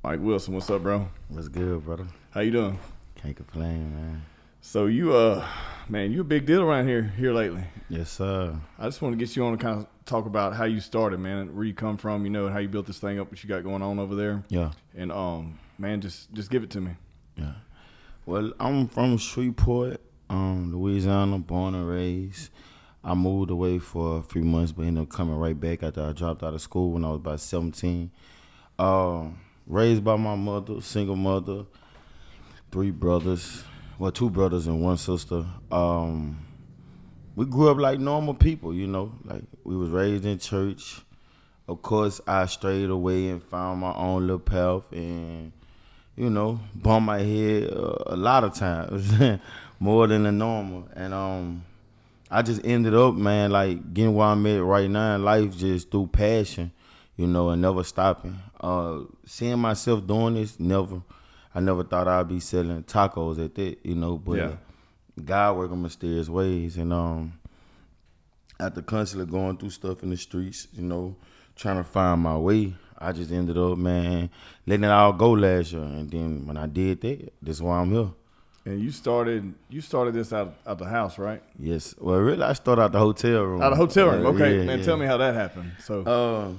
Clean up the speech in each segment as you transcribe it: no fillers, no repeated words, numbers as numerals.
Mike Wilson, what's up, bro? What's good, brother? How you doing? Can't complain, man. So you, man, you a big deal around here lately. Yes, sir. I just want to get you on to kind of talk about how you started, man, where you come from, how you built this thing up, what you got going on over there. Yeah. And, man, just give it to me. Yeah. Well, I'm from Shreveport, Louisiana, born and raised. I moved away for a few months, but ended up coming right back after I dropped out of school when I was about 17. Raised by my mother, single mother, 3 brothers. Well, 2 brothers and 1 sister. We grew up like normal people, like we was raised in church. Of course, I strayed away and found my own little path and, bumped my head a lot of times, more than the normal. And I just ended up, man, like getting where I'm at right now in life just through passion, and never stopping. Seeing myself doing this, never. I never thought I'd be selling tacos at that, but Yeah. God working mysterious ways. And after constantly going through stuff in the streets, trying to find my way, I just ended up, man, letting it all go last year. And then when I did that, that's why I'm here. And you started this out the house, right? Yes. Well, really, I started out the hotel room. Out of hotel room. Okay, Yeah, man, yeah. tell me how that happened. So,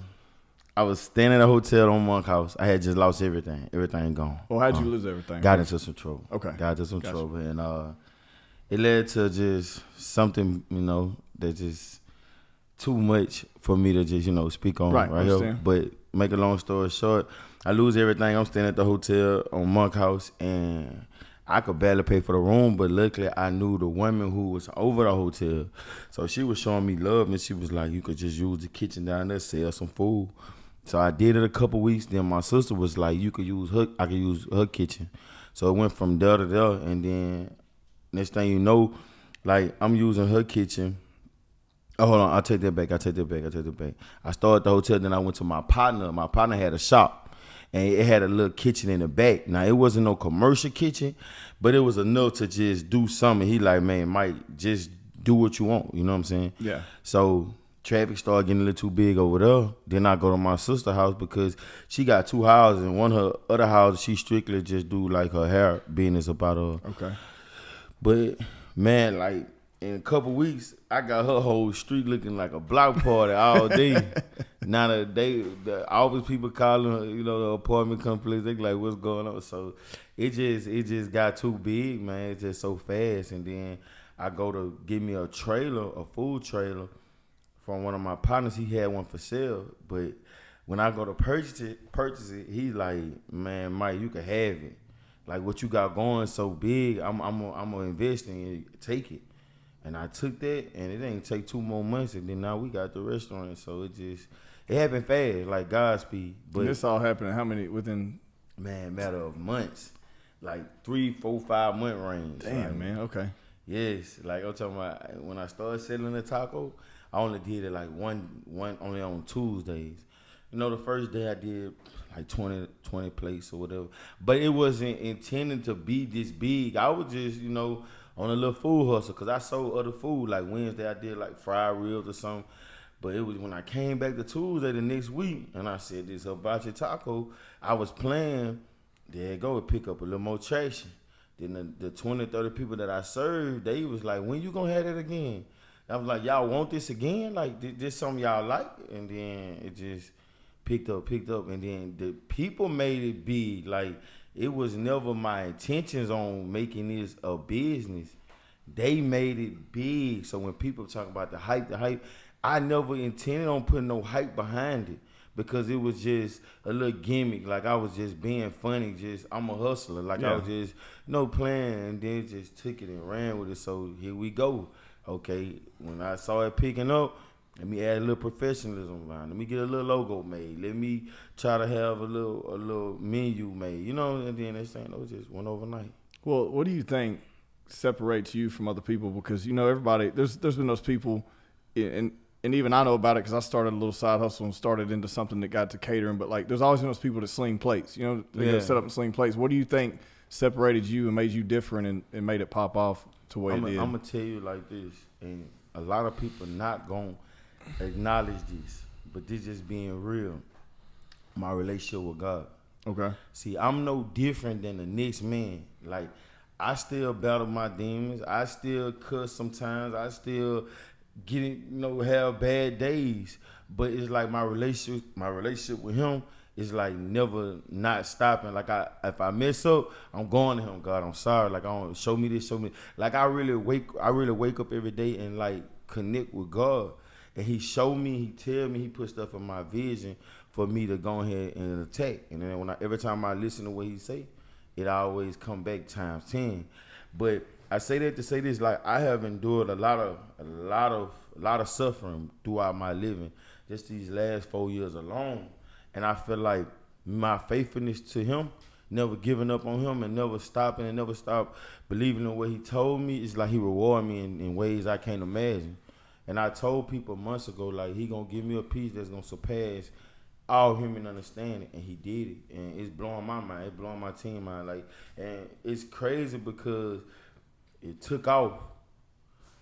I was staying at a hotel on Monk House. I had just lost everything. Everything gone. well, how'd you lose everything? Got into some trouble. Okay. Got into some Gotcha. trouble. And it led to just something, that just too much for me to just, speak on Right, here. understand. But make a long story short, I lose everything. I'm staying at the hotel on Monk House, and I could barely pay for the room, but luckily I knew the woman who was over the hotel. So she was showing me love, and she was like, you could just use the kitchen down there, sell some food. So I did it a couple weeks. Then my sister was like, I could use her kitchen. So it went from there to there. And then next thing you know, like I'm using her kitchen. Oh, hold on. I take that back. I started the hotel. Then I went to my partner. My partner had a shop, and it had a little kitchen in the back. Now, it wasn't no commercial kitchen, but it was enough to just do something. He like, man, Mike, just do what you want. You know what I'm saying? Yeah. So traffic started getting a little too big over there. Then I go to my sister's house because she got 2 houses. And one of her other houses, she strictly just do like her hair business about her. Okay. But, man, like, in a couple weeks, I got her whole street looking like a block party all day. Now the office people calling her, the apartment complex, they like, what's going on? So it just got too big, man. It's just so fast. And then I go to get me a food trailer from one of my partners. He had one for sale. But when I go to purchase it, he's like, man, Mike, you can have it. Like what you got going so big, I'm gonna invest in it, take it. And I took that, and it didn't take 2 more months, and then now we got the restaurant. So it happened fast, like Godspeed. But And this all happened how many within? man, matter of months, like 3, 4, 5 month range. Damn, like, man. Okay. Yes, like I'm talking about when I started selling the taco, I only did it like one only on Tuesdays. The first day I did like 20 plates or whatever, but it wasn't intended to be this big. I was just on a little food hustle because I sold other food. Like Wednesday I did like fried ribs or something. But it was when I came back to Tuesday the next week and I said this Hoodbachi Taco, I was playing, there you go, it pick up a little more traction. Then the 20, 30 people that I served, they was like, when you gonna have it again? I was like, y'all want this again? Like this something y'all like? And then it just picked up. And then the people made it big. Like it was never my intentions on making this a business. They made it big. So when people talk about the hype, I never intended on putting no hype behind it because it was just a little gimmick. Like I was just being funny. I'm a hustler. Like I was just playing, and then just took it and ran with it. So here we go. Okay, when I saw it picking up, let me add a little professionalism line. Let me get a little logo made. Let me try to have a little menu made. And then this thing just went overnight. Well, what do you think separates you from other people? Because everybody, there's been those people, and even I know about it because I started a little side hustle and started into something that got to catering. But like, there's always been those people that sling plates. They go set up and sling plates. What do you think separated you and made you different and made it pop off to where it did? I'm gonna tell you like this, and a lot of people not gonna acknowledge this, but this just being real. My relationship with God. Okay. See, I'm no different than the next man. Like, I still battle my demons. I still cuss sometimes. I still have bad days. But it's like my relationship with him is like never not stopping. Like if I mess up, I'm going to him. God, I'm sorry. Like, I don't show me this, show me. Like, I really wake up every day and like connect with God. And he show me, he tell me, he put stuff in my vision for me to go ahead and attack. And then every time I listen to what he say, it always come back times 10. But I say that to say this, like, I have endured a lot of suffering throughout my living, just these last 4 years alone. And I feel like my faithfulness to him, never giving up on him and never stopping and never stop believing in what he told me, is like he rewarded me in ways I can't imagine. And I told people months ago, like, he gonna give me a peace that's gonna surpass all human understanding, and he did it. And it's blowing my mind, it's blowing my team mind. Like, and it's crazy because it took off,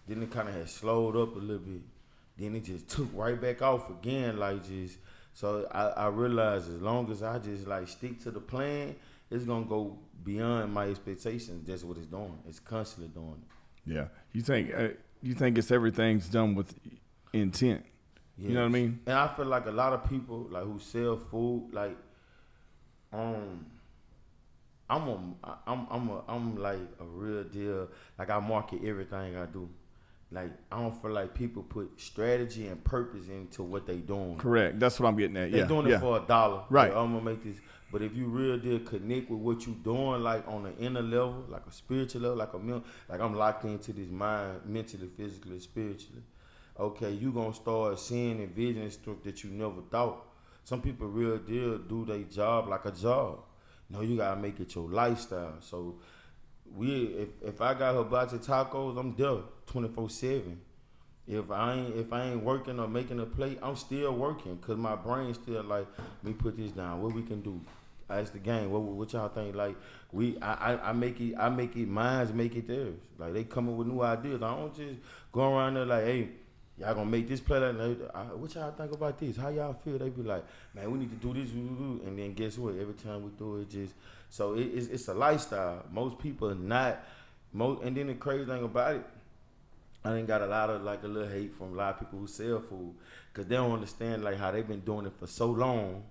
then it kind of had slowed up a little bit, then it just took right back off again, like just. So I realized as long as I just like stick to the plan, it's gonna go beyond my expectations. That's what it's doing. It's constantly doing it. Yeah. You think it's everything's done with intent. Yes. You know what I mean? And I feel like a lot of people like who sell food, like, I'm like a real deal. Like, I market everything I do. Like, I don't feel like people put strategy and purpose into what they doing. Correct. That's what I'm getting at. They're doing it for $1. Right. Like, I'm gonna make this. But if you real deal connect with what you doing, like on an inner level, like a spiritual level, like I'm locked into this mind, mentally, physically, spiritually. Okay, you gonna start seeing and visioning stuff that you never thought. Some people real deal do their job like a job. No, you gotta make it your lifestyle. So if I got Hoodbachi Tacos, I'm there 24/7. If I ain't working or making a play, I'm still working because my brain still like, let me put this down. What we can do? That's the game. What y'all think? Like, I make it mine's, make it theirs. Like, they coming with new ideas. I don't just go around there like, hey, y'all gonna make this play. What y'all think about this? How y'all feel? They be like, man, we need to do this. And then guess what? Every time we do it, it's a lifestyle. Most people are not. And then the crazy thing about it, I done got a lot of like a little hate from a lot of people who sell food because they don't understand like how they've been doing it for so long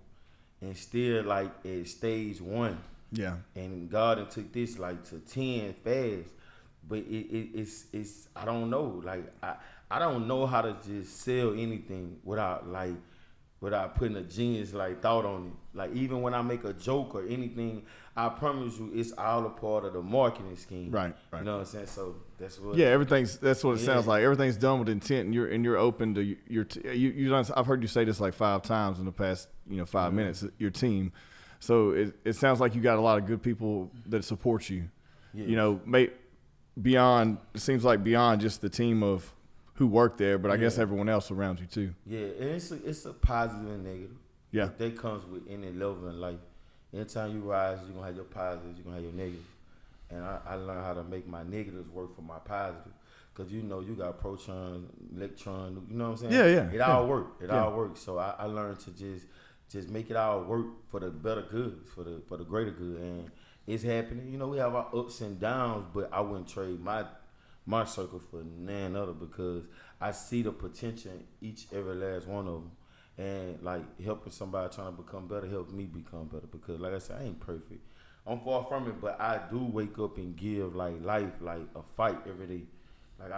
and still like at stage 1. Yeah. And God done took this like to 10 fast. But it's I don't know. Like I don't know how to just sell anything without putting a genius like thought on it. Like, even when I make a joke or anything, I promise you it's all a part of the marketing scheme. Right. You know what I'm saying? So that's what. Yeah, that's what it sounds like. Everything's done with intent, and you're open to your. I've heard you say this like 5 times in the past 5 minutes. Your team, so it sounds like you got a lot of good people that support you. Yes. Beyond, it seems like beyond just the team of who work there, but I guess everyone else around you too. Yeah, and it's a positive and negative. Yeah, that comes with any level in life. Anytime you rise, you're gonna have your positives, you're gonna have your negatives. And I learned how to make my negatives work for my positive. Cause you got protons, electrons, you know what I'm saying? Yeah. It all works. It all works. So I learned to just make it all work for the better good, for the greater good. And it's happening. We have our ups and downs, but I wouldn't trade my circle for none other because I see the potential in each every last one of them. And like helping somebody trying to become better helps me become better because like I said, I ain't perfect. I'm far from it, but I do wake up and give like life, like a fight every day. Like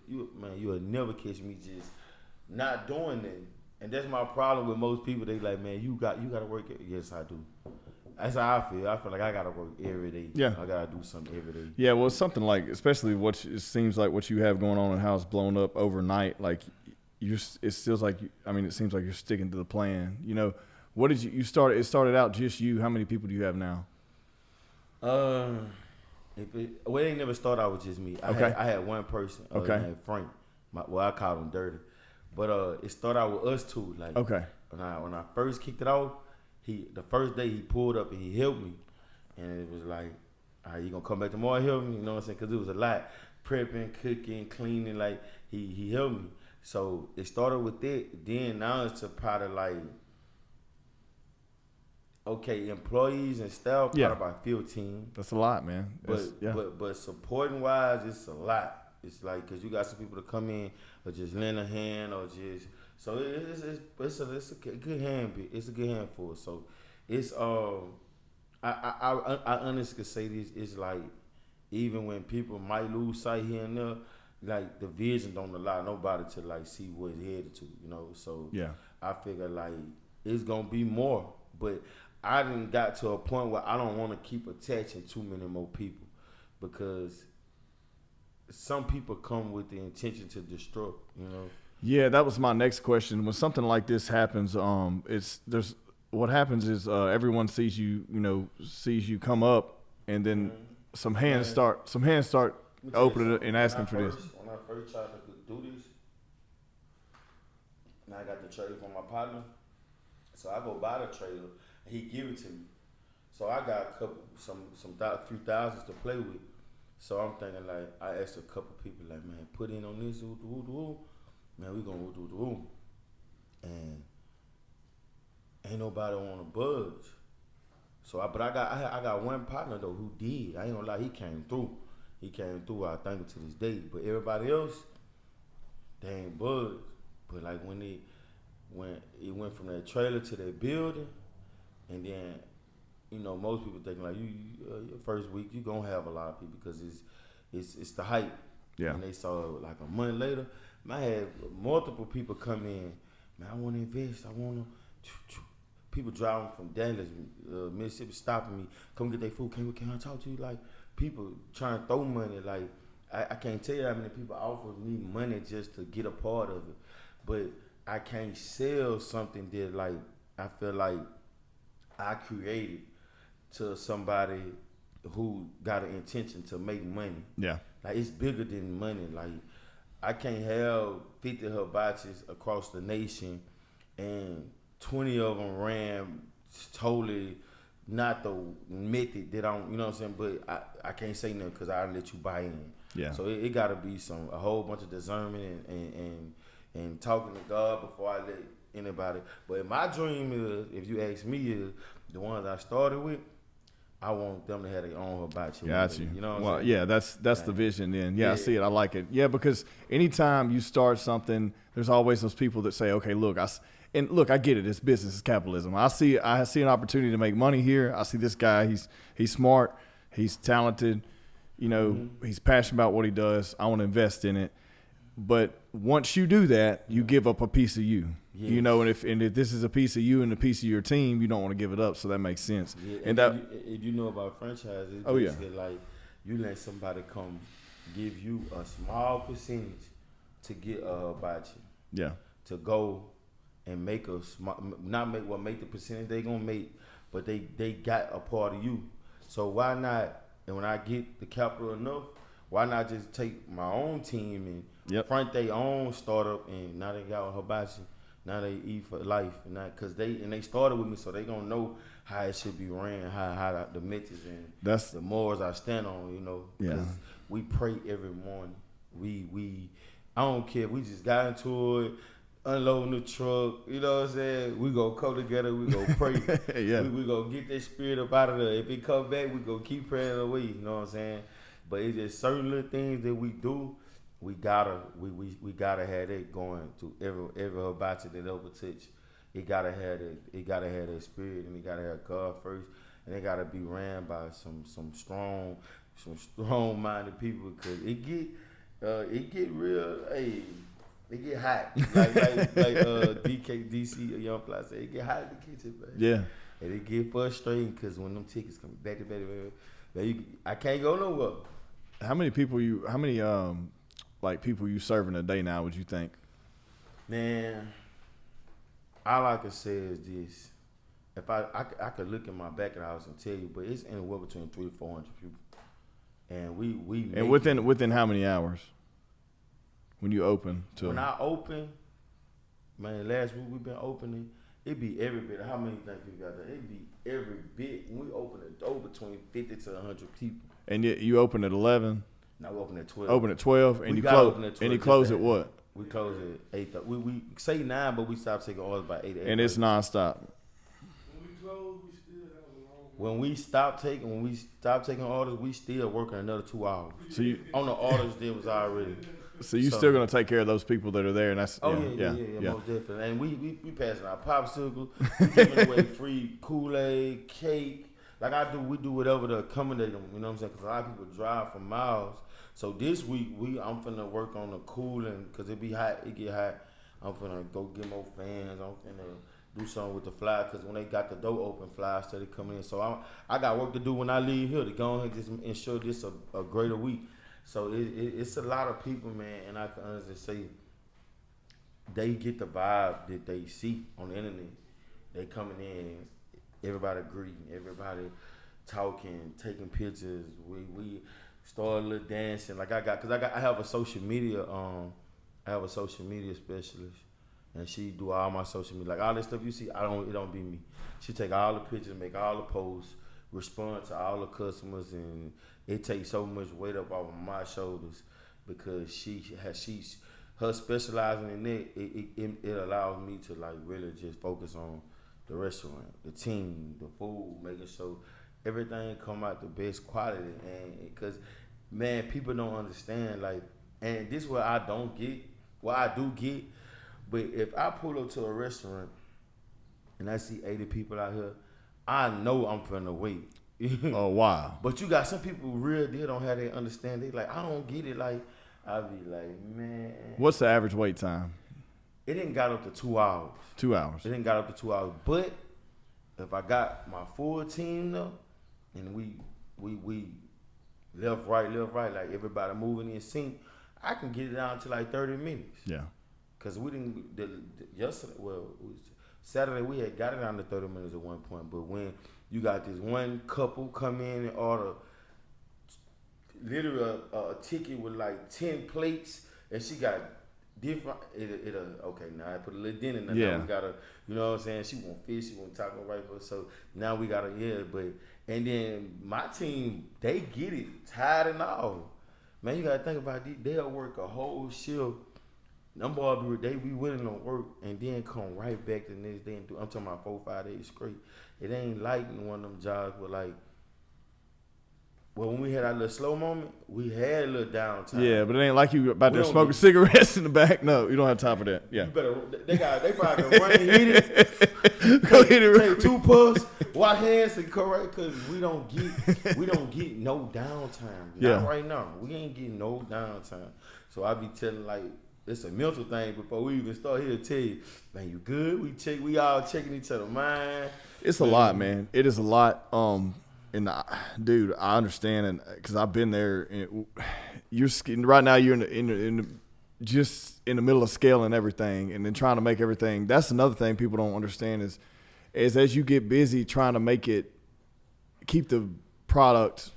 you will never catch me just not doing that. And that's my problem with most people. They like, man, you got to work it. Yes, I do. That's how I feel. I feel like I gotta work every day. Yeah, I gotta do something every day. Yeah, well, it's something like, especially it seems like what you have going on and how it's blown up overnight. Like it seems like you're sticking to the plan. What did you start? It started out just you. How many people do you have now? It ain't never started out with just me. I had one person. Named Frank. I called him Dirty, but it started out with us two. Like when I first kicked it off. The first day he pulled up and he helped me, and it was like, all right, you gonna come back tomorrow and help me? You know what I'm saying? Because it was a lot, prepping, cooking, cleaning. Like he helped me. So it started with that. Then now it's a part of like okay, employees and staff, Yeah. probably about 15. That's a lot, man. But supporting wise, it's a lot. It's like, because you got some people to come in or just lend a hand or just, so it's a good hand. It's a good handful. So it's I honestly could say this. It's like, even when people might lose sight here and there, like the vision don't allow nobody to like see where it's headed to, you know. So Yeah. I figure like it's gonna be more, but I didn't got to a point where I don't want to keep attaching too many more people, because some people come with the intention to destroy, you know. Yeah, that was my next question. When something like this happens, what happens is everyone sees you come up, and then some hands start opening it and asking for this. When I first tried to do this, and I got the trailer from my partner, so I go buy the trailer and he give it to me. So I got some 3,000s to play with. So I'm thinking like, I asked a couple people like, man, put in on this, man, we gonna do, and ain't nobody want to budge. So I got one partner though who did. I ain't gonna lie, he came through. I think to this day. But everybody else, they ain't budge. But like when it went from that trailer to that building, and then, you know, most people thinking like, your first week you gonna have a lot of people because it's the hype. Yeah. And they saw it like a month later. I had multiple people come in. Man, I want to invest. I want to. People driving from Dallas, Mississippi, stopping me. Come get their food. Can I talk to you? Like, people trying to throw money. Like, I can't tell you how many people offer me money just to get a part of it. But I can't sell something that, like, I feel like I created to somebody who got an intention to make money. Yeah. Like, it's bigger than money. Like, I can't have 50 hibachis across the nation and 20 of them ran totally not the method that I'm, you know what I'm saying? But I can't say nothing because I let you buy in. Yeah. So it got to be a whole bunch of discernment and talking to God before I let anybody. But my dream is, if you ask me, is the ones I started with, I want them to have their own hibachi. Got you. You know what well, I'm saying? yeah, that's the vision then. Yeah, I see it. I like it. Yeah, because anytime you start something, there's always those people that say, okay, look, I get it. It's business, it's capitalism. I see an opportunity to make money here. I see this guy. He's smart. He's talented. You know, he's passionate about what he does. I want to invest in it. But once you do that, you give up a piece of you. Yes. You know, and if this is a piece of you and a piece of your team, you don't want to give it up. So that makes sense. Yeah, and that, if you know about franchises, it's like you let somebody come give you a small percentage to get a hibachi. Yeah. To go and make make the percentage they gonna make, but they got a part of you. So why not? And when I get the capital enough, why not just take my own team and front their own startup, and now they got a hibachi. Now they eat for life, and because they started with me, so they gonna know how it should be ran, how the methods and the morals I stand on, you know. Yeah. We pray every morning. We I don't care. We just got into it, unloading the truck. You know what I'm saying? We go come together. We go pray. Yeah. We go get that spirit up out of there. If it come back, we go keep praying away. You know what I'm saying? But it's just certain little things that we do. We gotta have that going to every hibachi that ever touch. It gotta have that. It gotta have that spirit, and it gotta have God first, and it gotta be ran by some strong minded people, because it get real. Hey, it get hot. Like DC Young Fly said, it get hot in the kitchen, man. Yeah. And it get frustrating because when them tickets come back to back, I can't go nowhere. How many people you serving a day now, would you think? Man, all I can say is this. If I could look in my back of the house and tell you, but it's anywhere between 300 to 400 people. And we and within how many hours? When you open to When I open, man, last week we've been opening, it be every bit. How many think people got there? It be every bit. When we open the door between 50 to 100 people. And you open at 11? No, we open at 12. Open at 12, and you close. And you close at what? We close at 8. We say 9, but we stop taking orders by 8. And it's nonstop. When we close, When we stopped taking orders, we still working another 2 hours. So you on the orders that was already. So you're still gonna take care of those people that are there, and that's yeah, most definitely. And we passing out popsicles, we giving away free Kool-Aid, cake. Like we do whatever to accommodate them. You know what I'm saying? Because a lot of people drive for miles. So this week I'm finna work on the cooling because it be hot. It get hot. I'm finna go get more fans. I'm finna do something with the fly because when they got the door open, flies started coming in. So I got work to do when I leave here to go ahead and just ensure this a greater week. So it's a lot of people, man, and I can honestly say they get the vibe that they see on the internet. They coming in, everybody greeting, everybody talking, taking pictures. We started a little dancing. Like I have a social media specialist, and she do all my social media. Like all this stuff you see, it don't be me. She take all the pictures, make all the posts, respond to all the customers, and it takes so much weight up off of my shoulders because she's her specializing in it allows me to like really just focus on the restaurant, the team, the food, making sure everything come out the best quality. And because man, people don't understand like, and this is what I don't get, what I do get. But if I pull up to a restaurant and I see 80 people out here, I know I'm finna wait. Oh wow! But you got some people real deal don't have that understand. They like I don't get it. Like I be like, man. What's the average wait time? It didn't got up to 2 hours. 2 hours. It didn't got up to 2 hours. But if I got my full team though, and we left right, like everybody moving in sync, I can get it down to like 30 minutes. Yeah. Cause we didn't yesterday. Well, it was Saturday we had got it down to 30 minutes at one point, but when you got this one couple come in and order literally a ticket with like 10 plates, and she got different. Okay, now I put a little dent in there. Yeah. Now we gotta, you know what I'm saying? She want fish, she want taco right for. So now we gotta and then my team they get it tired and all. Man, you gotta think about it. They'll work a whole shift. Them boys they be willing to work and then come right back the next day and do. I'm talking about 4-5 days straight. It ain't like one of them jobs where like, well, when we had our little slow moment, we had a little downtime. Yeah, but it ain't like you about to smoking cigarettes in the back. No, you don't have time for that. Yeah. You better. They probably can run and hit it. Go hit it. Take 2 puffs, wash hands, and correct because we don't get no downtime. Not right now. We ain't getting no downtime. So I be telling like. It's a mental thing before we even start here to tell you, man, you good? We all checking each other mind. It's a lot, man. It is a lot. Dude, I understand, and because I've been there. And you're right now. You're just in the middle of scaling everything, and then trying to make everything. That's another thing people don't understand is as you get busy trying to keep the product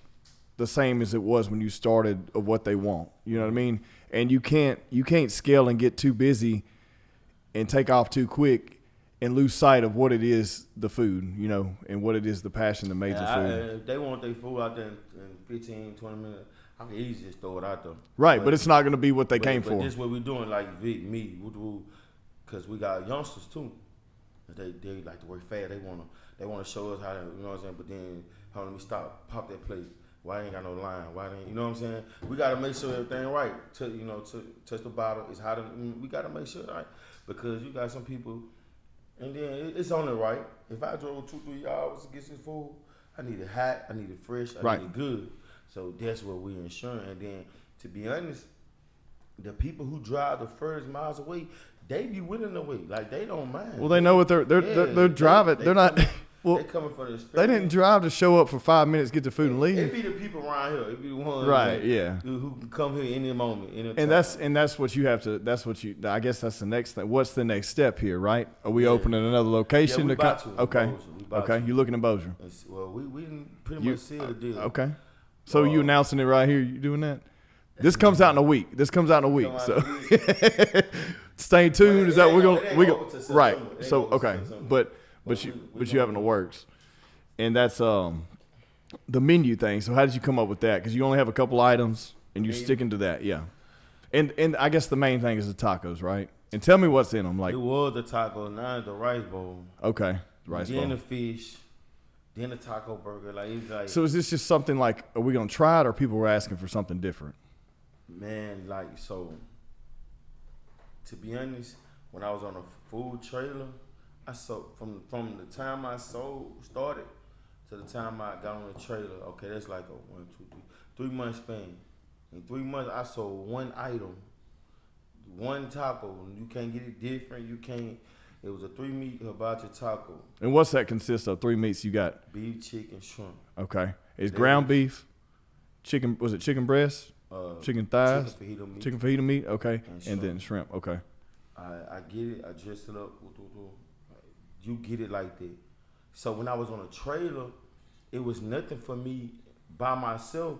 the same as it was when you started of what they want. You know what I mean? And you can't scale and get too busy and take off too quick and lose sight of what it is, the food, you know, and what it is, the passion that made the food. If they want their food out there in 15, 20 minutes, I can easily just throw it out there. Right, but it's not going to be what they came for. But this is what we're doing, like Vic, me, because we got youngsters too. They like to work fast. They want to show us how to, you know what I'm saying? But then, hold on, let me stop, pop that plate. Why ain't got no line? You know what I'm saying? We got to make sure everything right. To touch the bottle. It's how we got to make sure right because you got some people, and then it's only right. If I drove 2-3 hours to get this food, I need it hot, I need it fresh, I need it good. So that's what we ensuring. And then to be honest, the people who drive the furthest miles away, they be willing to wait. Like they don't mind. Well, they know what they're driving. They're not. Well, they coming for the experience. They didn't drive to show up for 5 minutes, get the food, and leave. It be the people around here. It be the ones who can come here any moment, any time. And that's what you have to. That's what you. I guess that's the next thing. What's the next step here, right? Are we opening another location? Yeah, we about to. Okay. Okay. You looking at Bossier? Well, we pretty much sealed the deal. Okay. So you announcing it right here? You doing that? This comes out in a week. So stay tuned. Is that we're gonna right? So okay, but you have in the works, and that's the menu thing. So how did you come up with that? Because you only have a couple items, and you're sticking to that, yeah. And I guess the main thing is the tacos, right? And tell me what's in them. Like it was the taco, now it's the rice bowl. Okay, rice bowl. Then the fish, then the taco burger. Like it's like, So is this just something like, are we gonna try it, or people were asking for something different? man, like so. To be honest, when I was on a food trailer, I sold from the time I started to the time I got on the trailer. Okay, that's like a 1, 2, 3 month span. In 3 months, I sold one item, one taco. You can't get it different. You can't. It was a 3-meat hibachi taco. And what's that consist of? 3 meats you got? Beef, chicken, shrimp. Okay. It's ground beef, chicken. Was it chicken breast? Chicken thighs? Chicken fajita meat. Okay. And then shrimp. Okay. I get it. I dressed it up. You get it like that. So when I was on a trailer, it was nothing for me by myself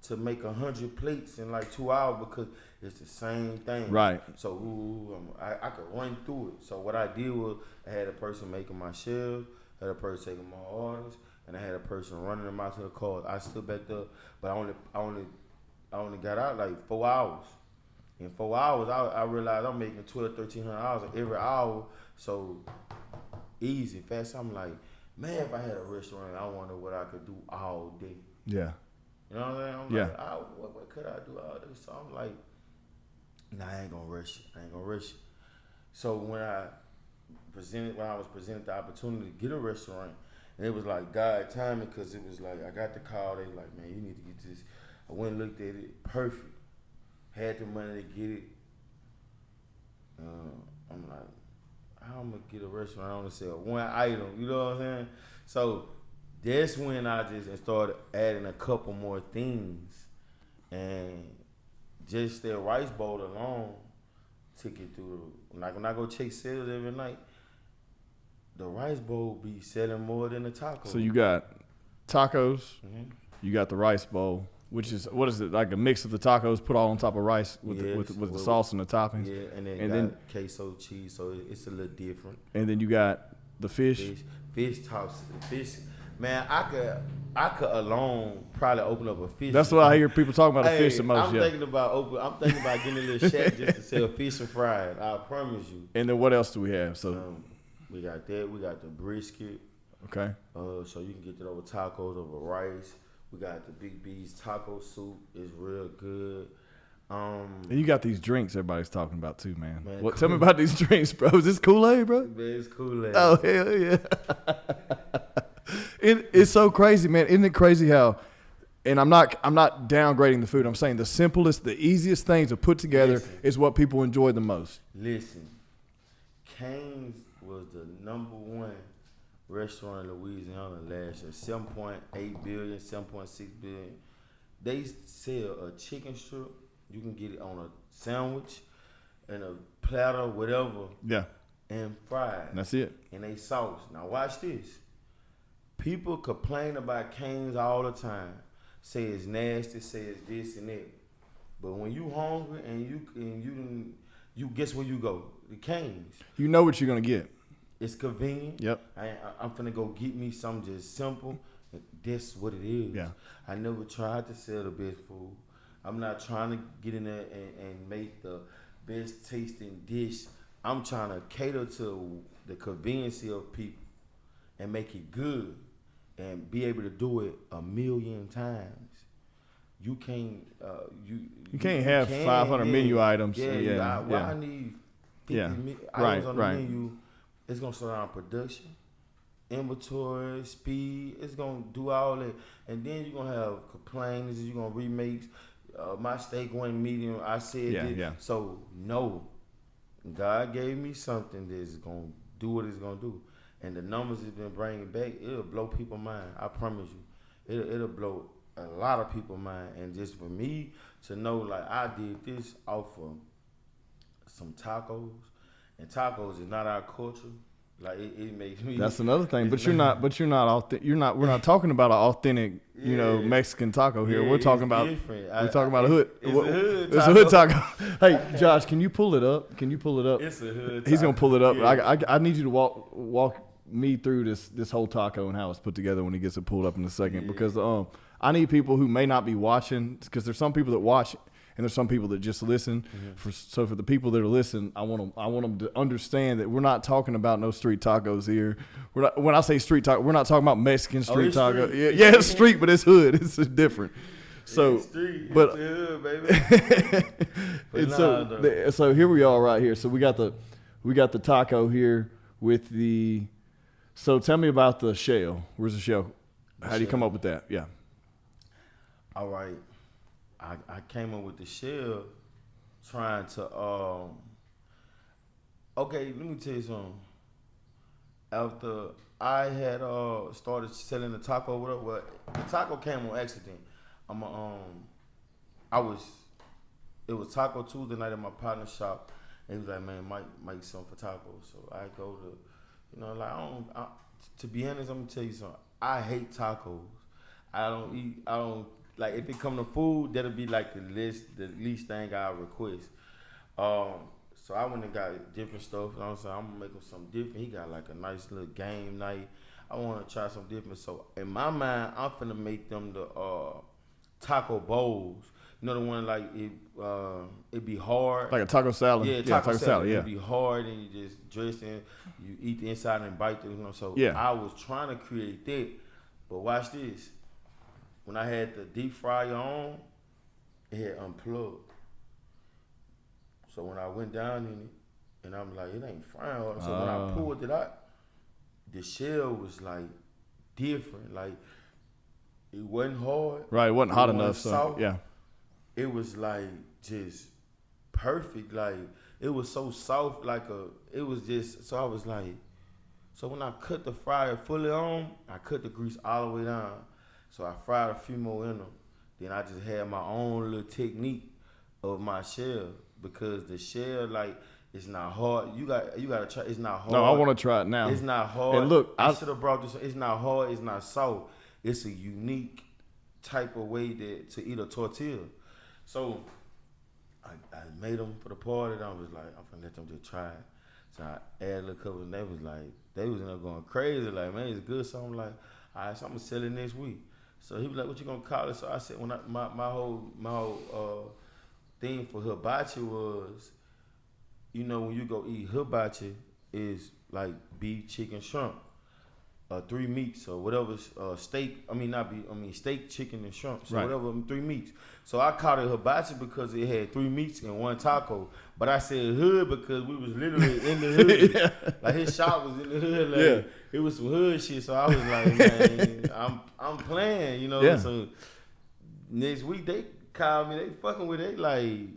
to make 100 plates in like 2 hours because it's the same thing. Right. So I could run through it. So what I did was I had a person making my shelves, had a person taking my orders, and I had a person running them out to the cars. I stood back there, but I only got out like 4 hours. In 4 hours, I realized I'm making $1,200-$1,300 every hour. So easy, fast. I'm like, man, if I had a restaurant, I wonder what I could do all day. Yeah. You know what I'm saying? I'm yeah. Like, what could I do all day? So I'm like, nah, I ain't gonna rush it. So when I was presented the opportunity to get a restaurant, and it was like God timing, because it was like I got the call. They like, man, you need to get this. I went and looked at it, perfect. Had the money to get it. I'm like, how am I gonna get a restaurant? I only sell one item. You know what I'm saying? So that's when I just started adding a couple more things, and just that rice bowl alone took it through. Like when I go check sales every night, the rice bowl be selling more than the tacos. So you got tacos, you got the rice bowl, which is, what is it, like a mix of the tacos put all on top of rice with the sauce and the toppings? Yeah, and then queso cheese, so it's a little different. And then you got the fish. Fish tops. Fish. Man, I could alone probably open up a fish. That's what I hear people talking about, the fish the most. I'm thinking about getting a little shack just to sell fish and fries. I promise you. And then what else do we have? So we got that. We got the brisket. Okay. So you can get that over tacos, over rice. We got the Big B's taco soup. It's real good. And you got these drinks everybody's talking about too, man. Tell me about these drinks, bro. Is this Kool-Aid, bro? Man, it's Kool-Aid. Oh, hell yeah. It's so crazy, man. Isn't it crazy how, and I'm not downgrading the food. I'm saying the simplest, the easiest things to put together is what people enjoy the most. Listen, Cane's was the #1 restaurant in Louisiana last year. 7.8 billion, 7.6 billion. They sell a chicken strip. You can get it on a sandwich and a platter, whatever. Yeah. And fried. That's it. And they sauce. Now watch this. People complain about Cane's all the time. Say it's nasty, say it's this and that. But when you hungry and you guess where you go? The Cane's. You know what you're gonna get. It's convenient. Yep. I'm finna go get me something just simple. That's what it is. Yeah. I never tried to sell the best food. I'm not trying to get in there and make the best tasting dish. I'm trying to cater to the convenience of people and make it good and be able to do it 1,000,000 times. You can't you can't have 500 menu items. I need 50 items on the menu. It's gonna slow down production, inventory, speed. It's gonna do all that, and then you're gonna have complaints. You're gonna remakes. My steak went medium. I said this. So no, God gave me something that's gonna do what it's gonna do, and the numbers it's been bringing back, it'll blow people's mind. I promise you, it'll blow a lot of people's mind. And just for me to know, like I did this off of some tacos, and tacos is not our culture. Like it makes me. That's another thing. But you're not. We're not talking about an authentic, Mexican taco here. We're talking about. We're talking about a hood. It's a hood taco. Hey, Josh, can you pull it up? It's a hood taco. He's gonna pull it up. Yeah. I need you to walk me through this whole taco and how it's put together when he gets it pulled up in a second, because I need people who may not be watching, because there's some people that watch and there's some people that just listen. So for the people that are listening, I want them to understand that we're not talking about no street tacos here. When I say street taco, we're not talking about Mexican street taco. Street. Yeah, it's street, but it's hood. It's different. So, it's street, but it's hood, baby. so here we are right here. So we got the taco here with the. So tell me about the shell. Where's the shell? How do you come up with that? Yeah. All right. I came up with the shell trying to okay, let me tell you something. After I had started selling the taco, whatever, the taco came on accident. It was Taco Tuesday night at my partner's shop. And he was like, man, make something for tacos. So I go to, to be honest, I'm gonna tell you something. I hate tacos. I don't like, if it come to food, that'll be like the least thing I request. So I went and got different stuff. You know what I'm saying? I'm gonna make him something different. He got like a nice little game night. I want to try something different. So in my mind, I'm finna make them the taco bowls. You know the one like it be hard. Like a taco salad. Yeah, taco salad. Yeah. It be hard and you just dress in. You eat the inside and bite it. You know. So yeah. I was trying to create that, but watch this. When I had the deep fryer on, it had unplugged. So when I went down in it, and I'm like, it ain't frying hard. So when I pulled it out, the shell was like different. Like it wasn't hard. Right, it wasn't hot enough. So yeah. It was like just perfect. Like it was so soft. It was just. So I was like, so when I cut the fryer fully on, I cut the grease all the way down. So I fried a few more in them. Then I just had my own little technique of my shell because the shell like it's not hard. You gotta try. It's not hard. No, I want to try it now. It's not hard. And look, I should have brought this. It's not hard. It's not soft. It's a unique type of way to eat a tortilla. So I made them for the party. And I was like, I'm gonna let them just try it. So I added a little couple, and they was in there going crazy. Like, man, it's good. So I'm like, all right, so I'm gonna sell it next week. So he was like, what you gonna call it? So I said, my whole thing for hibachi was, you know, when you go eat hibachi is like beef, chicken, shrimp, 3 meats or whatever, steak. Steak, chicken, and shrimp. So right. Whatever, 3 meats. So I called it hibachi because it had 3 meats and 1 taco. But I said hood because we was literally in the hood. Yeah. Like his shop was in the hood. Like it was some hood shit. So I was like, man, I'm playing, you know. Yeah. So next week they called me. They fucking with it. They like,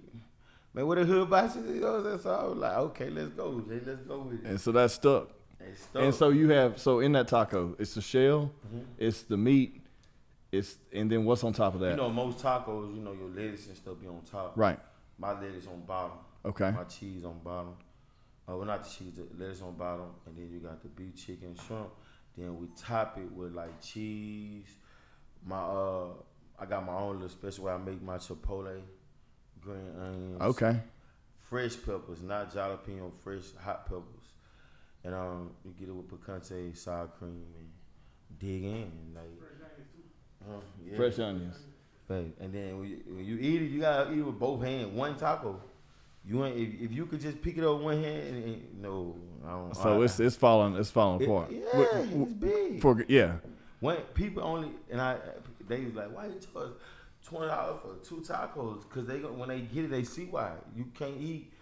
man, what a hibachi? You know what I'm saying? So I was like, okay, let's go. Let's go with it. And so that stuck. And so you have in that taco, it's the shell, it's the meat, and then what's on top of that? You know, most tacos, you know, your lettuce and stuff be on top. Right. My lettuce on bottom. Okay. My cheese on bottom. Well, not the cheese, the lettuce on bottom, and then you got the beef, chicken, shrimp. Then we top it with like cheese. I got my own little special way I make my chipotle, green onions. Okay. Fresh peppers, not jalapeno, fresh hot peppers. And you get it with picante, sour cream, and dig in. Like, fresh onions. And then when you eat it, you gotta eat it with both hands. One taco. You ain't if you could just pick it up with one hand, no, I don't. So it's falling apart. It's big. When people only they was like, why you charge $20 for 2 tacos? Because when they get it, they see why. You can't eat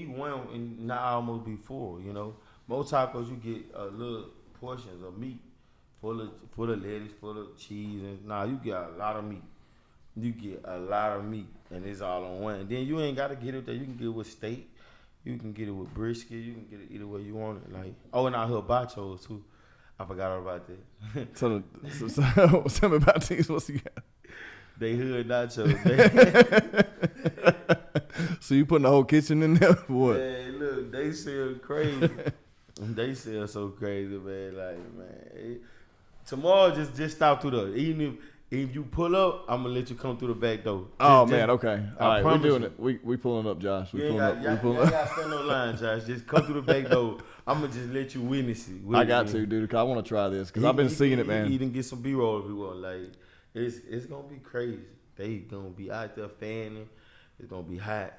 one and not almost be full. You know, most tacos you get little portions of meat, full of lettuce, full of cheese, and you get a lot of meat. You get a lot of meat, and it's all on one. And then you ain't gotta get it there. You can get it with steak. You can get it with brisket. You can get it either way you want it. Like, and I heard bachos too. I forgot all about that. So tell me about these. What's you got? They hood nachos. So you putting the whole kitchen in there for what? Man, look, they sell crazy. They sell so crazy, man. Like, man, tomorrow just stop through the. Even if you pull up, I'm gonna let you come through the back door. Man, okay. All right, we're doing it. We pulling up, Josh. You ain't gotta stand no line, Josh. Just come through the back door. I'm gonna just let you witness it. I got to, dude. Cause I want to try this because I've been seeing it, man. Even get some B-roll if you want. Like, it's gonna be crazy. They gonna be out there fanning. It's gonna be hot,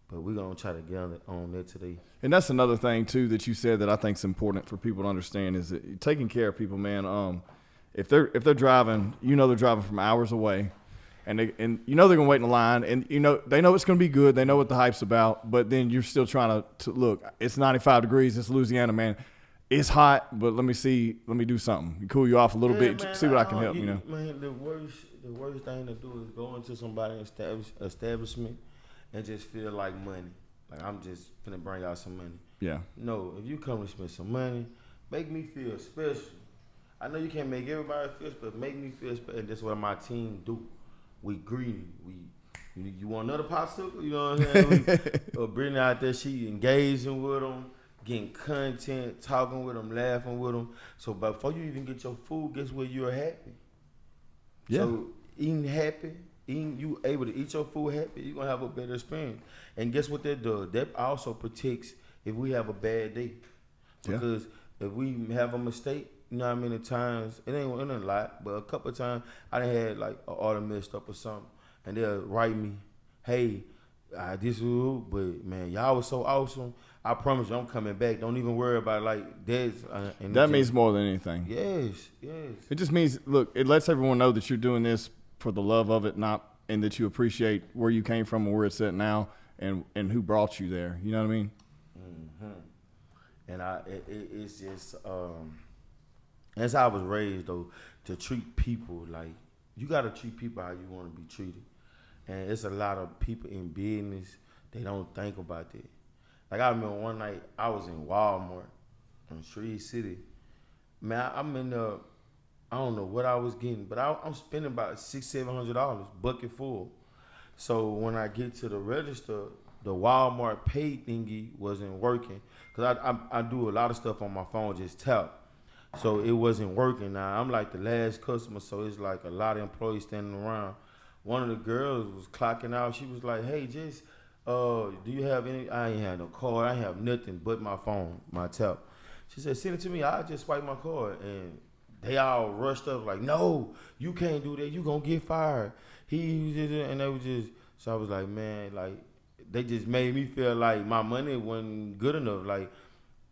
but we're gonna try to get on there today. And that's another thing too that you said that I think is important for people to understand is that taking care of people, man. If they're driving, they're driving from hours away, and they're gonna wait in the line, and they know it's gonna be good. They know what the hype's about, but then you're still trying to look. It's 95 degrees. It's Louisiana, man. It's hot, but let me do something. Cool you off a little bit. Man, see what I can help. Man, the worst thing to do is go into somebody's establishment and just feel like money. Like I'm just finna bring out some money. Yeah. No, if you come to spend some money, make me feel special. I know you can't make everybody feel special, but make me feel special. And that's what my team do. We greedy. You want another popsicle? You know what I'm saying? Brittany out there, she engaging with them, getting content, talking with them, laughing with them. So before you even get your food, guess what? You're happy. Yeah. So eating happy, you able to eat your food happy, you're going to have a better experience. And guess what that does? That also protects if we have a bad day. Because if we have a mistake, you know how many times, it ain't a lot, but a couple of times I done had like an order messed up or something. And they'll write me, hey, this is, but man, y'all was so awesome. I promise you, I'm coming back. Don't even worry about it. Like that means more than anything. Yes. It just means, look, it lets everyone know that you're doing this for the love of it, and that you appreciate where you came from and where it's at now, and who brought you there. You know what I mean? Mm-hmm. And it's just that's how I was raised though, to treat people like you got to treat people how you want to be treated. And it's a lot of people in business, they don't think about that. Like I remember one night I was in Walmart in Shreve City. Man, I'm in the, I don't know what I was getting, but I'm spending about $600-700 bucket full. So when I get to the register, the Walmart pay thingy wasn't working because I do a lot of stuff on my phone, just tap. So it wasn't working. Now I'm like the last customer, so it's like a lot of employees standing around. One of the girls was clocking out. She was like, "Hey, just do you have any?" I ain't have no card. I ain't have nothing but my phone, my tap. She said, "Send it to me. I'll just swipe my card." And they all rushed up like, "No, you can't do that. You gonna get fired." And they was just. So I was like, man, like they just made me feel like my money wasn't good enough. Like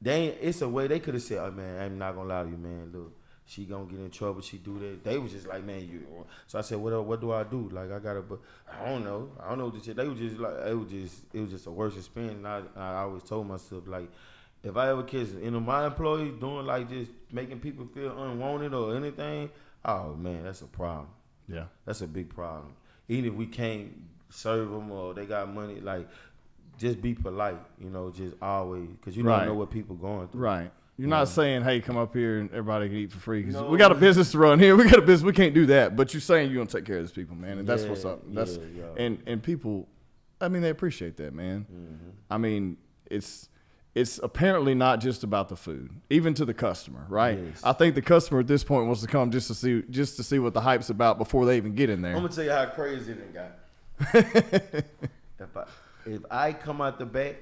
it's a way they could have said, "Oh man, I'm not gonna lie to you, man. Look, she gonna get in trouble. She do that." They was just like, "Man, you." So I said, "What do I do? Like I gotta, but I don't know what to say." They was just like, it was just a worse experience. And I always told myself like, if I ever catch my employees doing like just making people feel unwanted or anything, oh man, that's a problem. Yeah, that's a big problem. Even if we can't serve them or they got money, like just be polite, just always, because you don't know what people going through. Right. You're not saying, hey, come up here and everybody can eat for free. Because we got a business to run here. We got a business. We can't do that. But you're saying you're going to take care of these people, man. And that's what's up. And people, I mean, they appreciate that, man. Mm-hmm. I mean, it's apparently not just about the food, even to the customer, right? Yes. I think the customer at this point wants to come just to see what the hype's about before they even get in there. I'm going to tell you how crazy it got. If I come out the back,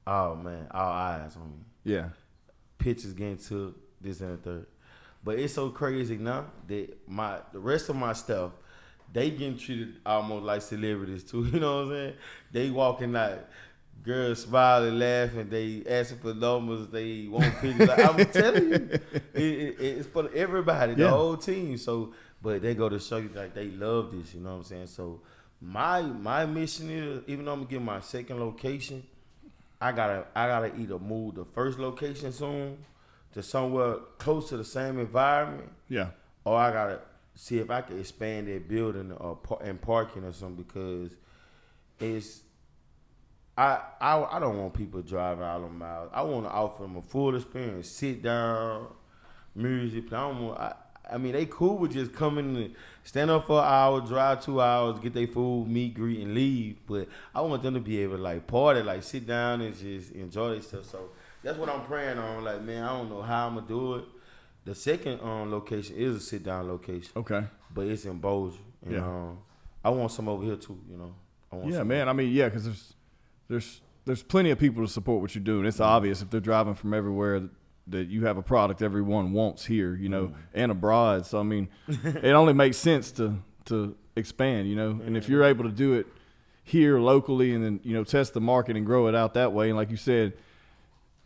oh, man, all eyes on me. Yeah. Pictures getting took, this and the third. But it's so crazy now that the rest of my stuff, they getting treated almost like celebrities too. You know what I'm saying? They walking out, girls smiling, laughing, they asking for numbers, they want pictures. Like, I'm telling you, it's for everybody, the whole team. So, but they go to show you like they love this, you know what I'm saying? So my mission is, even though I'm gonna get my second location, I gotta either move the first location soon to somewhere close to the same environment. Yeah. Or I gotta see if I can expand that building and parking or something, because I don't want people driving all them miles. I want to offer them a full experience, sit down, music. I mean, they cool with just coming and stand up for an hour, drive 2 hours, get their food, meet, greet, and leave. But I want them to be able to like party, like sit down and just enjoy themselves. So that's what I'm praying on. Like, man, I don't know how I'm gonna do it. The second location is a sit down location. Okay. But it's in Bossier. And I want some over here too. Yeah, man. I mean, yeah, because there's plenty of people to support what you're doing. It's obvious if they're driving from everywhere that you have a product everyone wants here, and abroad. So I mean, it only makes sense to expand, And if you're able to do it here locally, and then test the market and grow it out that way. And like you said,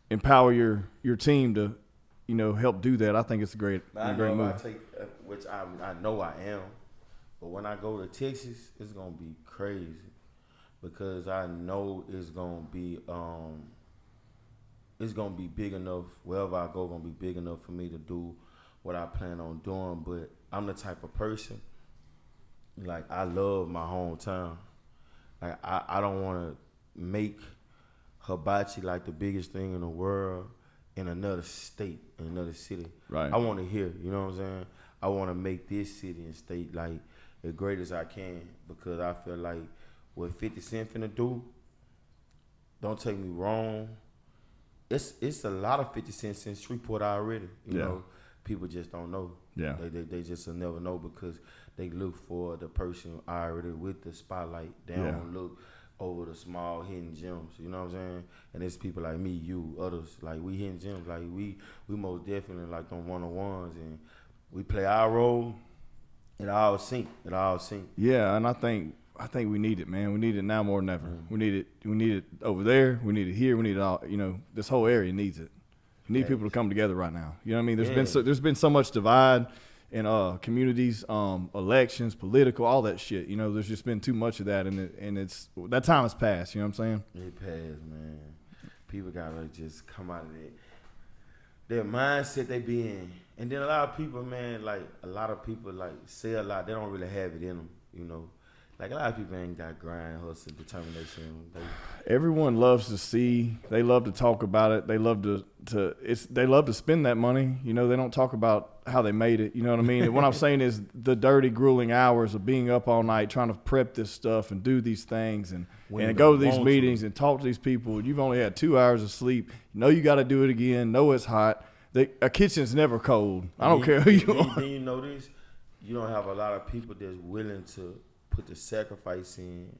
empower your team to help do that. I think it's a great move. I take, which I know I am, but when I go to Texas, it's gonna be crazy because I know it's gonna be big enough. Wherever I go, gonna be big enough for me to do what I plan on doing. But I'm the type of person, like, I love my hometown. Like, I don't want to make hibachi like the biggest thing in the world in another state, in another city. Right. I want to hear, you know what I'm saying? I want to make this city and state like as great as I can because I feel like what 50 Cent finna do, don't take me wrong, it's a lot of 50 Cent in Shreveport already. You know, people just don't know. Yeah. They just will never know because they look for the person already with the spotlight. They don't look over the small hidden gems, you know what I'm saying? And it's people like me, you, others, like we hidden gems, like we most definitely like them one-on-ones, and we play our role. It all sync. Yeah, and I think we need it, man. We need it now more than ever. We need it over there. We need it here. We need it all. This whole area needs it. We need people to come together right now. You know what I mean? There's been so much divide in communities, elections, political, all that shit. There's just been too much of that, and it's that time has passed. You know what I'm saying? It passed, man. People gotta just come out of their mindset they be in, and then a lot of people say a lot. They don't really have it in them. Like a lot of people ain't got grind, hustle, determination. Everyone loves to see. They love to talk about it. They love they love to spend that money. They don't talk about how they made it. You know what I mean? And what I'm saying is the dirty, grueling hours of being up all night trying to prep this stuff and do these things and go to these meetings and talk to these people. You've only had 2 hours of sleep. You got to do it again. Know it's hot. A kitchen's never cold. I don't care who you are. Then you know this. You don't have a lot of people that's willing to put the sacrifice in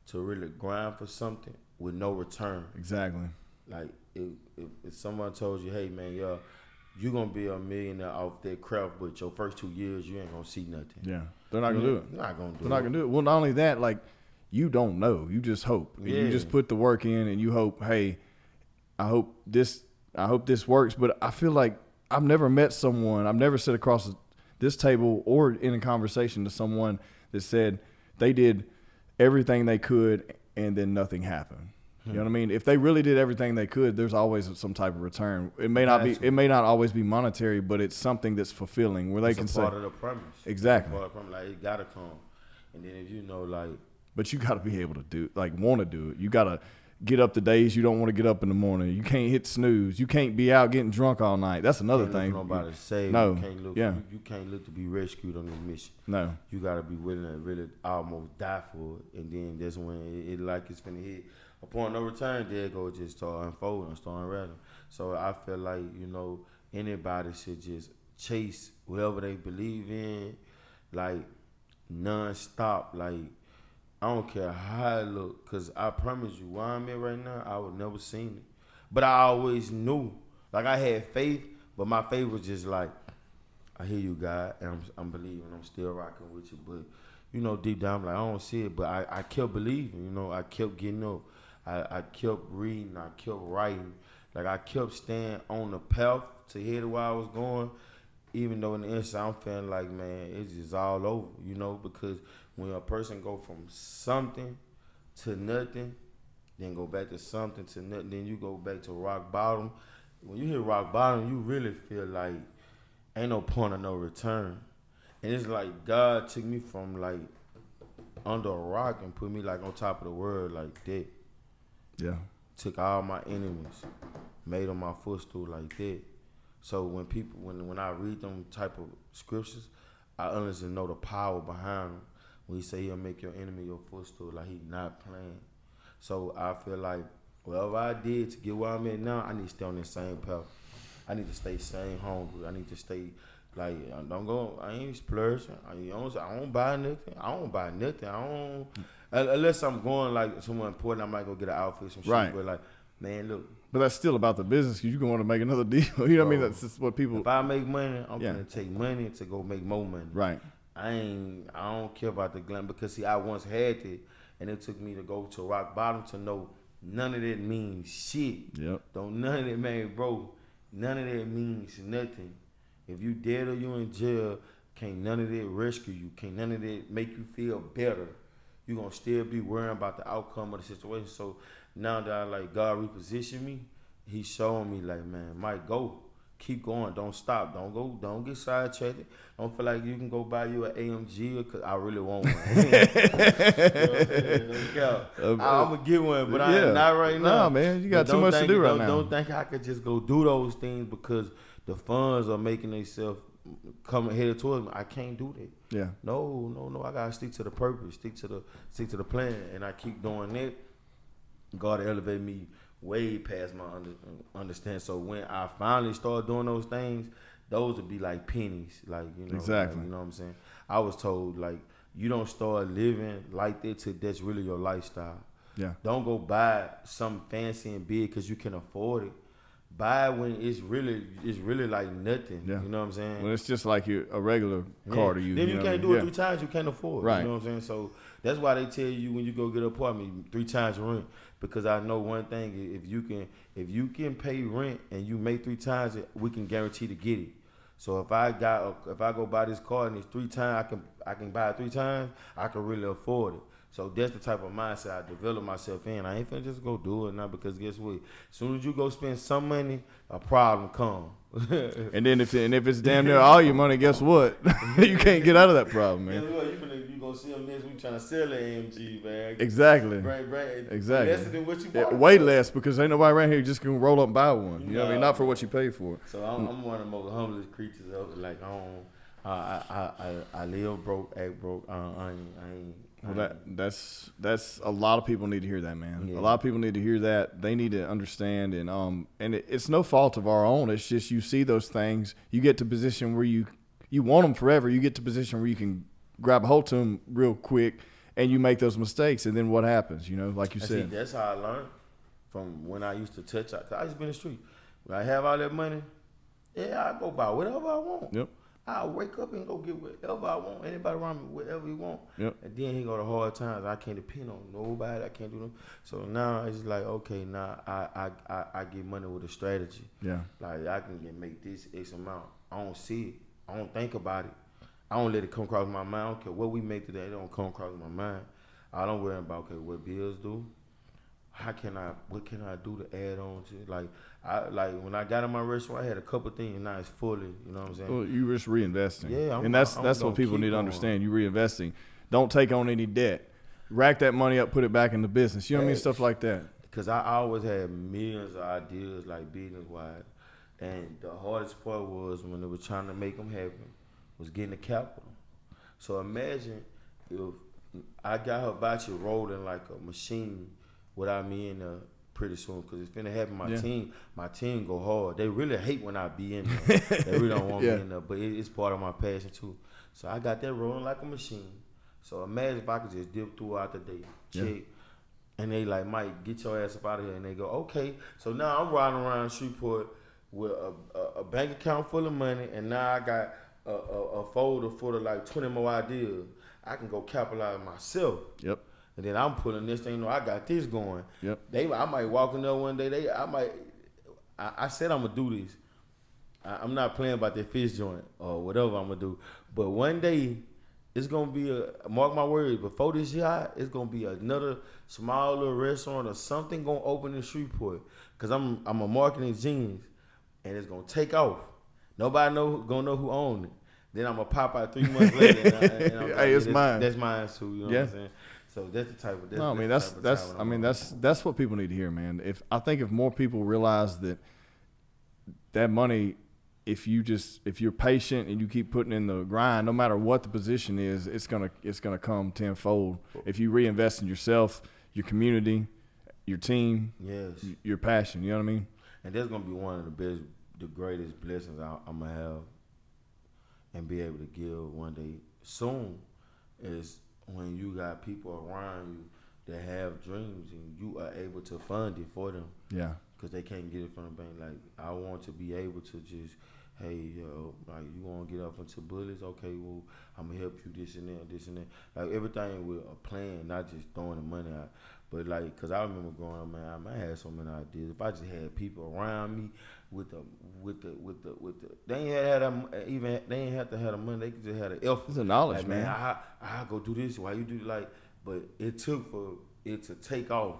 to really grind for something with no return. Exactly. Like if someone told you, hey man, you're gonna be a millionaire off that craft, but your first 2 years you ain't gonna see nothing. Yeah, they're not gonna do it. They're not gonna do it. Well, not only that, like you don't know. You just hope. Yeah. You just put the work in, and you hope. Hey, I hope this works. But I feel like I've never met someone. I've never sat across this table or in a conversation to someone that said they did everything they could and then nothing happened. You know what I mean? If they really did everything they could, there's always some type of return. It may not always be monetary, but it's something that's fulfilling where they can say part of the premise. Exactly. Part of the premise. Like it gotta come. And then if but you gotta be able to want to do it. You gotta get up the days you don't want to get up in the morning. You can't hit snooze. You can't be out getting drunk all night. That's another thing. Nobody say no. You can't look to be rescued on this mission. No. You gotta be willing to really almost die for it, and then that's when it like it's finna hit. Upon no return, there it go just start unfolding, start unraveling. So I feel like anybody should just chase whatever they believe in, like non-stop, like. I don't care how it look, because I promise you, where I'm at right now, I would never seen it. But I always knew. Like, I had faith, but my faith was just like, I hear you, God, and I'm believing. I'm still rocking with you. But, deep down, I'm like, I don't see it. But I kept believing, I kept getting up. I kept reading. I kept writing. Like, I kept staying on the path to head where I was going, even though in the inside I'm feeling like, man, it's just all over, because when a person go from something to nothing, then go back to something to nothing, then you go back to rock bottom. When you hit rock bottom, you really feel like ain't no point of no return. And it's like God took me from like under a rock and put me like on top of the world like that. Yeah. Took all my enemies, made them my footstool like that. So when I read them type of scriptures, I honestly know the power behind them. When he say he'll make your enemy your footstool, like he not playing. So I feel like whatever I did to get where I'm at now, I need to stay on that same path. I need to stay same hungry. I need to stay like I ain't splurging. I don't buy nothing. Unless I'm going like somewhere important, I might go get an outfit, some shit. Right. But like, man, look. But that's still about the business because you're going to make another deal. You know what I mean? That's just what people. If I make money, I'm gonna take money to go make more money. Right. I don't care about the glam because see, I once had it, and it took me to go to rock bottom to know none of that means shit. Yep. Don't none of that, man, bro. None of that means nothing. If you dead or you in jail, can't none of that rescue you. Can't none of that make you feel better. You gonna still be worrying about the outcome of the situation. So now that I like God repositioned me, He showing me like, man, Mike, go. Keep going. Don't stop. Don't go. Don't get sidetracked. Don't feel like you can go buy you an AMG because I really want one. You know what I'm saying? I'm going to get one, but I not right now. No, man. You got too much to do right now. Don't think I could just go do those things because the funds are making themselves come headed towards me. I can't do that. Yeah. No. I got to stick to the purpose, stick to the plan, and I keep doing that. God elevate me way past my understand. So when I finally start doing those things, those would be like pennies, like exactly. Like, you know what I'm saying? I was told like you don't start living like that till that's really your lifestyle. Yeah. Don't go buy something fancy and big because you can afford it. Buy when it's really like nothing. Yeah. You know what I'm saying? When it's just like a regular car to you. Then you can't do it 3 times. You can't afford. Right. You know what I'm saying? So that's why they tell you when you go get an apartment 3 times your rent. Because I know one thing: if you can pay rent and you make 3 times it, we can guarantee to get it. So if I go buy this car and it's 3 times, I can buy it 3 times. I can really afford it. So that's the type of mindset I develop myself in. I ain't finna just go do it now because guess what? As soon as you go spend some money, a problem come. And then if it's damn near all your money, guess what? You can't get out of that problem, man. Guess what? You gonna see them next week trying to sell the AMG, man. Exactly. Right. Exactly. Less than what you bought. Way less because ain't nobody around here just gonna roll up and buy one. You know what I mean? Not for what you pay for it. So I'm one of the most humblest creatures of like I live broke, act broke. I ain't. Well, that's a lot of people need to hear that, man. Yeah. A lot of people need to hear that. They need to understand, and it's no fault of our own. It's just you see those things, you get to position where you want them forever. You get to position where you can grab a hold to them real quick, and you make those mistakes, and then what happens? You know, like you said. See, that's how I learned from when I used to touch. I used to be in the street. When I have all that money, I go buy whatever I want. Yep. I'll wake up and go get whatever I want. Anybody around me, whatever you want. Yep. And then he go to hard times. I can't depend on nobody. I can't do nothing. So now it's like, okay, now I get money with a strategy. Yeah. Like I can make this X amount. I don't see it. I don't think about it. I don't let it come across my mind. I don't care what we make today. It don't come across my mind. I don't worry about what bills do. What can I do to add on to it? Like when I got in my restaurant, I had a couple things. Now it's fully, you know what I'm saying? Well, you just reinvesting. Yeah, and that's what people need to understand. You reinvesting. Don't take on any debt. Rack that money up, put it back in the business. You know what I mean? Stuff like that. Because I always had millions of ideas, like business-wise. And the hardest part was when they were trying to make them happen was getting the capital. So imagine if I got Hoodbachi rolling like a machine without me in there pretty soon, because it's finna happen. My team go hard. They really hate when I be in there. They really don't want me in there, but it's part of my passion too. So I got that rolling like a machine. So imagine if I could just dip throughout the day, check, and they like, Mike, get your ass up out of here. And they go, okay. So now I'm riding around Shreveport with a bank account full of money, and now I got a folder full of like 20 more ideas. I can go capitalize myself. Yep. And then I'm pulling this thing. I got this going. Yep. I might walk in there one day. I said I'm gonna do this. I'm not playing about that fish joint or whatever I'm gonna do. But one day, it's gonna be mark my words. Before this year, it's gonna be another small little restaurant or something gonna open in Shreveport. Cause I'm a marketing genius, and it's gonna take off. Nobody gonna know who owned it. Then I'm gonna pop out 3 months later. And I'm hey, it's mine. That's mine too. You know what I'm saying? So that's the type of. That's what people need to hear, man. If more people realize that money, if you're patient and you keep putting in the grind, no matter what the position is, it's gonna come tenfold. If you reinvest in yourself, your community, your team, your passion. You know what I mean? And that's gonna be one of the greatest blessings I'm gonna have, and be able to give one day soon, is when you got people around you that have dreams and you are able to fund it for them. Yeah. Because they can't get it from the bank. Like, I want to be able to just hey, yo, like you want to get up into bullets? Okay, well, I'm gonna help you this and that, this and that. Like everything with a plan, not just throwing the money out. But like, cause I remember growing up, man, I had so many ideas. If I just had people around me with the, they ain't had even they ain't have to have the money. They could just have the effort. It's a knowledge, like, man. I go do this. Why you do like? But it took for it to take off.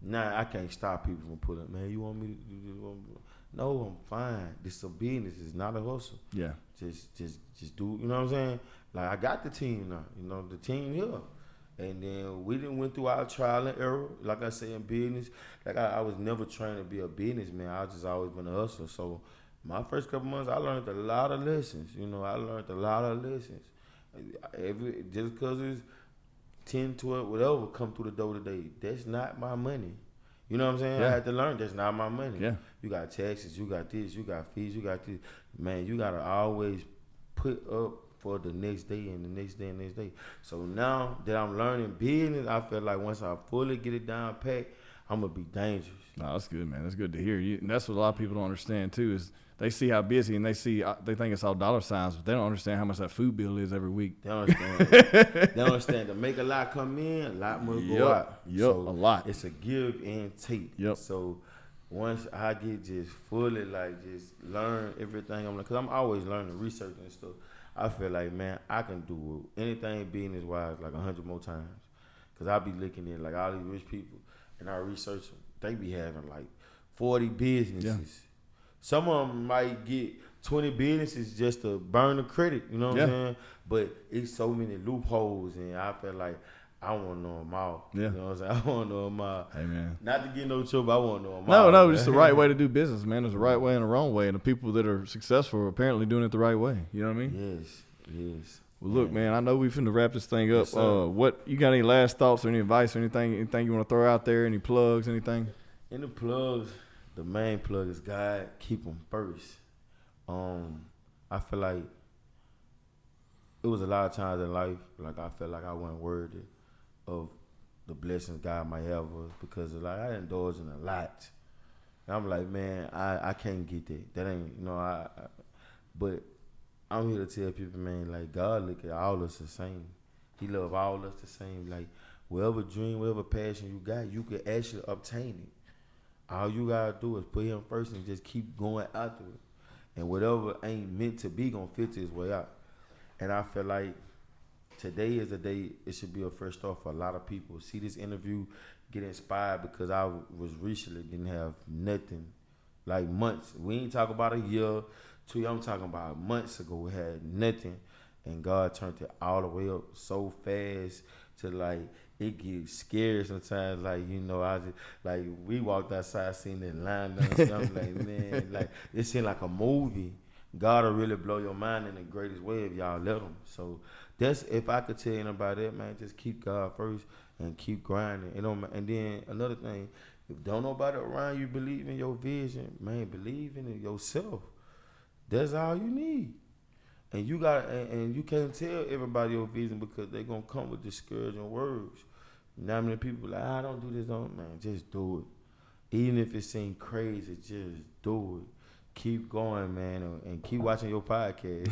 Now I can't stop people from putting. Man, you want me to do this? No, I'm fine. This is a business. It's not a hustle. Yeah. Just do. You know what I'm saying? Like I got the team now. You know the team here. And then we didn't went through our trial and error. Like I say in business, like I was never trained to be a businessman. I just always been a hustler. So my first couple months, I learned a lot of lessons. You know, I learned a lot of lessons. Just because it's 10, 12, whatever come through the door today, that's not my money. You know what I'm saying? Yeah. I had to learn that's not my money. Yeah. You got taxes, you got this, you got fees, you got this. Man, you got to always put up for the next day and the next day and the next day. So now that I'm learning business, I feel like once I fully get it down pat, I'm going to be dangerous. No, that's good, man. That's good to hear. And that's what a lot of people don't understand, too, is they see how busy and they think it's all dollar signs, but they don't understand how much that food bill is every week. They don't understand. They don't understand. To make a lot come in, a lot more go out. Yep, so a lot. It's a give and take. Yep. So once I get just fully, like, just learn everything, because I'm always learning, researching and stuff. I feel like, man, I can do anything business-wise like 100 more times. Because I be looking at, like, all these rich people, and I research them. They be having, like, 40 businesses. Yeah. Some of them might get 20 businesses just to burn the credit, you know what I'm saying? But it's so many loopholes, and I feel like I want to know them all. Yeah. You know what I'm saying? I want to know them all. Hey, man. Not to get no trouble, I want to know them all. No, it's the right way to do business, man. There's a right way and a wrong way, and the people that are successful are apparently doing it the right way. You know what I mean? Yes. Well, look, man, I know we finna wrap this thing up. Yes, what you got any last thoughts or any advice or anything you want to throw out there? Any plugs, anything? In the plugs, the main plug is God, keep them first. I feel like it was a lot of times in life, like I felt like I wasn't worthy of the blessings God might have us because like I indulged in a lot. And I'm like, man, I can't get that. That ain't, you know, but I'm here to tell people, man, like God look at all of us the same. He love all of us the same. Like whatever dream, whatever passion you got, you can actually obtain it. All you gotta do is put him first and just keep going after it. And whatever ain't meant to be gonna fit his way out. And I feel like today is a day, it should be a fresh start for a lot of people. See this interview, get inspired because I was recently didn't have nothing, like months. We ain't talking about a year, 2 years, I'm talking about months ago, we had nothing. And God turned it all the way up so fast to like, it gets scary sometimes. Like, you know, I just, like, we walked outside, seen that line down and stuff, like, man, like, it seemed like a movie. God will really blow your mind in the greatest way if y'all let him. So that's, if I could tell anybody that, man, just keep God first and keep grinding. And then another thing, if don't nobody around you believe in your vision, man, believe in it yourself. That's all you need. And you got, and you can't tell everybody your vision because they're gonna come with discouraging words. Now many people like, I don't do this, man, just do it. Even if it seems crazy, just do it. Keep going, man, and keep watching your podcast.